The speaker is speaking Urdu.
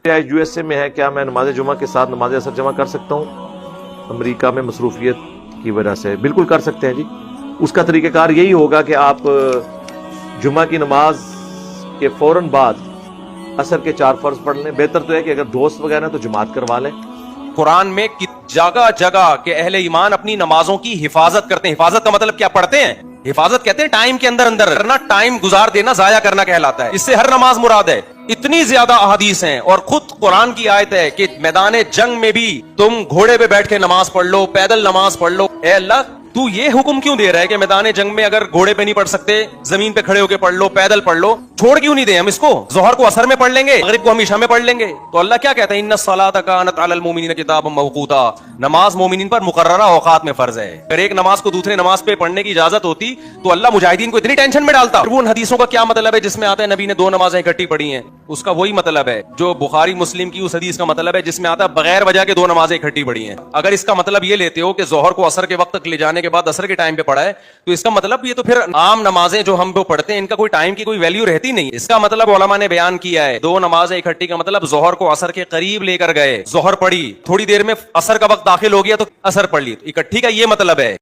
یو ایس اے میں ہے, کیا میں نماز جمعہ کے ساتھ نماز عصر جمع کر سکتا ہوں؟ امریکہ میں مصروفیت کی وجہ سے بالکل کر سکتے ہیں جی. اس کا طریقہ کار یہی ہوگا کہ آپ جمعہ کی نماز کے فوراً بعد عصر کے 4 فرض پڑھ لیں. بہتر تو ہے کہ اگر دوست وغیرہ ہیں تو جماعت کروا لیں. قرآن میں جگہ جگہ کہ اہل ایمان اپنی نمازوں کی حفاظت کرتے ہیں. حفاظت کا مطلب کیا پڑھتے ہیں؟ حفاظت کہتے ہیں ٹائم کے اندر کرنا, ٹائم گزار دینا, ضائع کرنا کہلاتا ہے. اس سے ہر نماز مراد ہے. اتنی زیادہ احادیث ہیں اور خود قرآن کی آیت ہے کہ میدان جنگ میں بھی تم گھوڑے پہ بیٹھ کے نماز پڑھ لو, پیدل نماز پڑھ لو. اے اللہ تو یہ حکم کیوں دے رہا ہے کہ میدان جنگ میں اگر گھوڑے پہ نہیں پڑھ سکتے, زمین پہ کھڑے ہو کے پڑھ لو, پیدل پڑھ لو, چھوڑ کیوں نہیں دیں ہم اس کو؟ ظہر کو عصر میں پڑھ لیں گے, مغرب کو ہم عشاء میں پڑھ لیں گے. تو اللہ کیا کہتا ہے؟ ان الصلاۃ کانت علی المؤمنین کتابا موقوتا. نماز مومنین پر مقررہ اوقات میں فرض ہے. اگر ایک نماز کو دوسرے نماز پہ پڑھنے کی اجازت ہوتی تو اللہ مجاہدین کو اتنی ٹینشن میں ڈالتا. وہ ان حدیثوں کا کیا مطلب ہے جس میں آتا ہے نبی نے 2 نمازیں اکٹھی پڑھی ہیں؟ اس کا وہی مطلب ہے جو بخاری مسلم کی اس حدیث کا مطلب ہے جس میں آتا ہے بغیر وجہ کے 2 نمازیں اکٹھی پڑھی ہیں. اگر اس کا مطلب یہ لیتے ہو کہ ظہر کو عصر کے وقت تک لے جانے کے بعد عصر کے ٹائم پہ پڑھا ہے, تو اس کا مطلب یہ تو پھر عام نمازیں جو ہم پڑھتے ہیں ان کا کوئی ٹائم کی کوئی ویلیو رہتی نہیں. اس کا مطلب علماء نے بیان کیا ہے 2 نمازیں اکٹھی کا مطلب ظہر کو عصر کے قریب لے کر گئے, ظہر پڑھی, تھوڑی دیر میں عصر کا وقت داخل ہو گیا تو عصر پڑھ لی, اکٹھی کا یہ مطلب ہے.